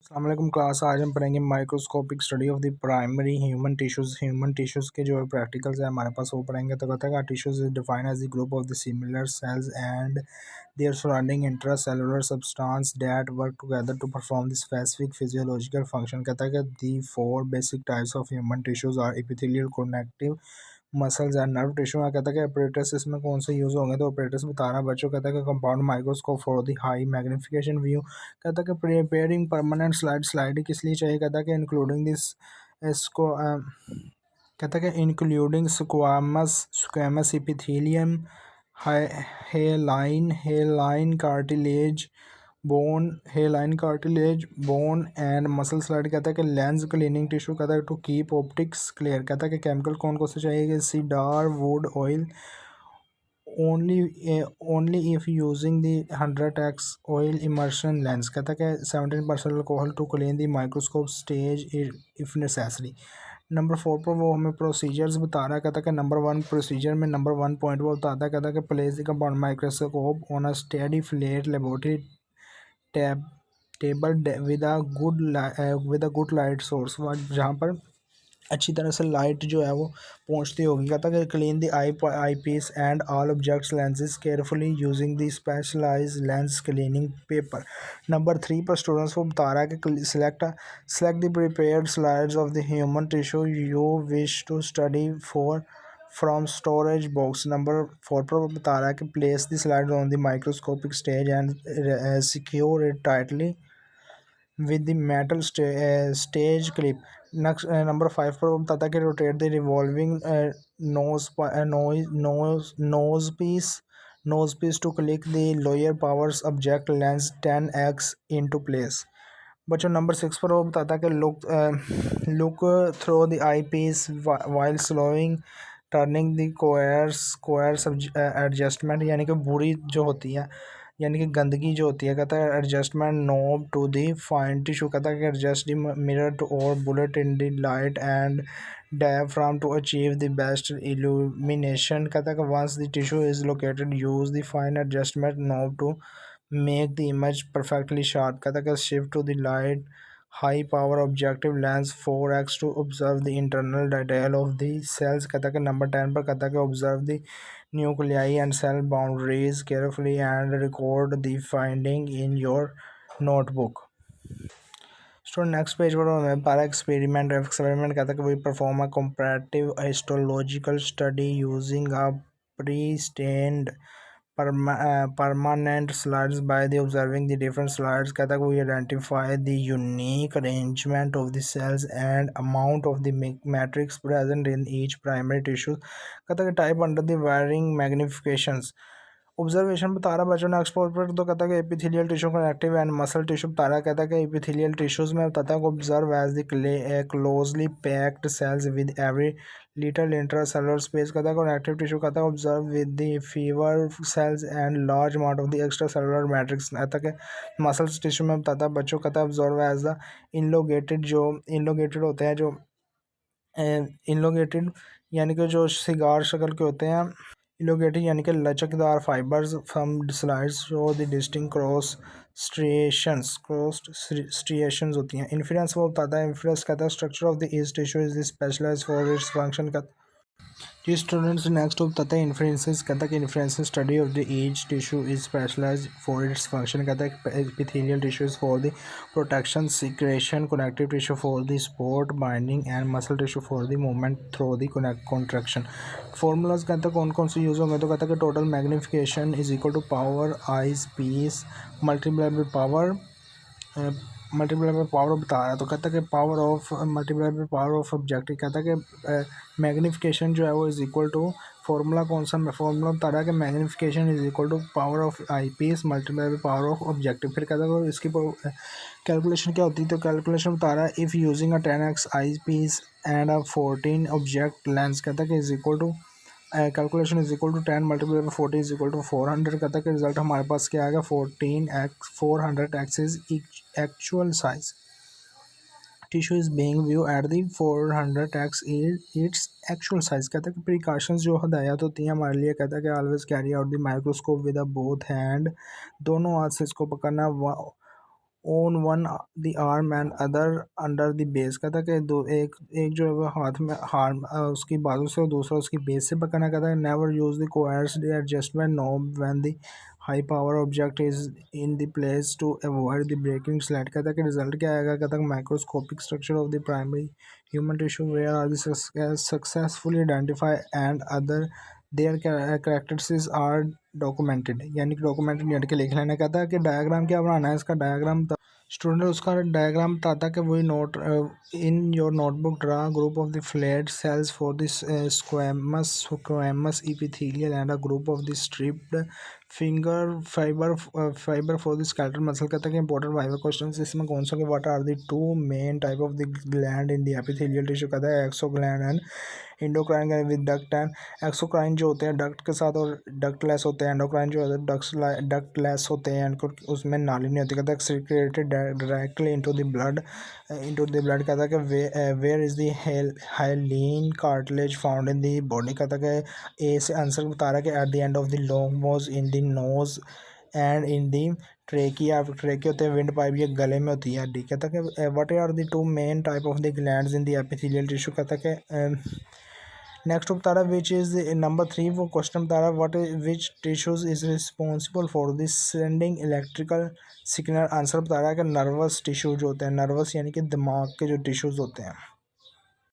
अस्सलाम क्लास। आज हम पढ़ेंगे microscopic study of the primary human tissues के जो प्रैक्टिकल्स है हमारे पास वो पढ़ेंगे। तो कहता है tissues is defined as the group of the similar cells and their surrounding intracellular substance that work together to perform the specific physiological function. कहता है कि the four basic types of human tissues are epithelial, connective, muscles and nerve tissue. कहता है कि operators इसमें कौन से use होंगे, तो ऑपरेटर्स बता रहा है बच्चों। कहता है कि compound microscope for the high magnification view. कहता है कि प्रिपेयरिंग परमानेंट स्लाइड किस लिए चाहिए। कहता है कि इंक्लूडिंग दिस इसको कहता है कि including squamous epithelium, हेलाइन cartilage, bone and muscle slide. कहता है कि लेंस क्लीनिंग टिश्यू। कहता है टू कीप ऑप्टिक्स क्लियर। कहता है कि केमिकल कौन कौन से चाहिए कि cider would oil only if using the 100x oil immersion lens। कहता है कि 17% alcohol to clean the microscope stage if necessary। Number 4 पर वो हमें प्रोसीजर्स बता रहा है। कहता है कि नंबर 1 प्रोसीजर में नंबर 1 पॉइंट वो बताता है। कहता है कि place the compound microscope on a steady flat laboratory tab table with a good light source, जहाँ पर अच्छी तरह से लाइट जो है वो पहुंचती होगी। कहता है कि clean the eyepiece and all objects lenses carefully using the specialised lens cleaning paper. Number 3 पर स्टूडेंट्स को बता रहा है कि select the prepared slides of the human tissue you wish to study for from storage box. Number 4 पर वो बता रहा है कि place the slide on the microscopic stage and secure it tightly with the metal stage clip। Next, number 5 पर वो बताता है कि rotate the revolving nose piece to click the lower powers object lens 10x into place। बच्चों number 6 पर वो बताता है कि look through the eyepiece while slowing turning the coarse adjustment, यानी कि बुरी जो होती है, यानी कि गंदगी जो होती है। कहता है adjustment knob to the fine tissue. कहता है कि एडजस्ट द मिरर टू और bullet in the light and diaphragm to achieve the best illumination. कहता है कि once the tissue is located use the fine adjustment knob to make the image perfectly sharp. कहता है कि shift to the light high power objective lens 4x to observe the internal detail of the cells. कहता है कि number 10 पर कहता है कि observe the nuclei and cell boundaries carefully and record the finding in your notebook. Student next page पर हमें para experiment कहता है कि we perform a comparative histological study using a pre stained permanent slides by the observing the different slides। कहता है we identify the unique arrangement of the cells and amount of the matrix present in each primary tissue। कहता है type under the varying magnifications। Observation बता रहा बच्चों ने export पर, तो कहता है कि epithelial tissue connective and muscle tissue बता रहा है। कहता है कि एपिथेलियल टिश्यूज में बताता है observe as the closely packed cells with every little intracellular space. कहता है कनेक्टिव टिश्यू कहता है observe with the fewer cells and large amount of the extracellular matrix. कहता है कि मसल्स टिश्यू में बताता है बच्चों कहता है ऑब्जर्व एज द इनलोगेटेड होते हैं, जो इनलोगेटेड यानी कि जो सिगार शक्ल के होते हैं, इलोगेटेड यानी कि लचकदार fibres from slides show the distinct cross striations होती हैं। इन्फ्लुएंस वो बताता है, इन्फ्लुएंस कहता है structure of the each tissue is specialised for its function का। जी स्टूडेंट्स नेक्स्ट बताते हैं इन्फ्लुएंसेस। कहता है कि inferences study of the each tissue is specialised for its function. कहता है कि epithelial tissue is for the protection secretion, connective tissue for the support binding and muscle tissue for the movement through the contraction. Formulas कहता है कौन कौन से use होंगे, तो कहता है कि total magnification is equal to power eyepiece multiply by power बता रहा है। तो कहता है कि power of multiply by power of objective. कहता है कि मैग्नीफिकेशन जो है वो इज इक्वल टू फार्मूला कौन सा फार्मूला बता रहा है कि magnification is equal to power of eyepiece multiply by power of objective. फिर कहता है कि इसकी कैलकुलेशन क्या होती है, तो कैलकुलेशन बता रहा है if using a 10x eyepiece and a 14 object lens. कहता है कि is equal to calculation is equal to 10 multiply by 40 is equal to 400। कहता है कि रिजल्ट हमारे पास क्या आएगा 14x 400x is actual size tissue is being view at the 400x its actual size. कहता है कि प्रिकॉशंस जो हदायत होती हैं हमारे लिए, कहता है कि always carry out the microscope with a both hand, दोनों हाथ से इसको पकड़ना। On one the arm and other under the base. कहता है कि दो एक एक जो है वो हाथ में उसकी बाजू से और दूसरा उसकी बेस से पकड़ना। कहता है never use the coarse the adjustment knob when the high power object is in the place to avoid the breaking slide. कहता है कि रिजल्ट क्या आएगा। कहता है microscopic structure of the primary human tissue were are successfully identify and other their characteristics are documented, यानी कि documented यानी कि लिख लेना। कहता है कि डायग्राम क्या बनाना है। इसका डायग्राम स्टूडेंट उसका डायग्राम बताता है कि वही note in your notebook draw group of the flat cells for this squamous epithelial and a group of the striped finger fibre for the skeletal muscle. कहता है कि इंपॉर्टेंट फाइबर क्वेश्चन इसमें कौन सा के what are the two main type of the gland in the epithelial tissue. कहता है exogland and endocrine with duct and exocrine जो होते हैं डक्ट के साथ और डक्टलेस होते हैं। एंडोक्राइन जो है डक्टलेस होते हैं, उसमें नाली नहीं होती। कहता है secreted directly into the blood. कहता है कि where is the hyaline cartilage found in the body. कहता है कि ए से आंसर बता रहा है कि at the end of the long nose in the nose and in the trachea होते हैं विंड पाइप, ये गले में होती है हड्डी। कहता है कि what are the two main type of the glands in the epithelial tissue. कहता है कि नेक्स्ट बता रहा है विच इज़ नंबर 3 वो क्वेश्चन बता रहा है what which tissues is responsible for this sending electrical signal. Answer बता रहा है कि नर्वस टिश्यू जो होते हैं, नर्वस यानी कि दिमाग के जो टिश्यूज होते हैं।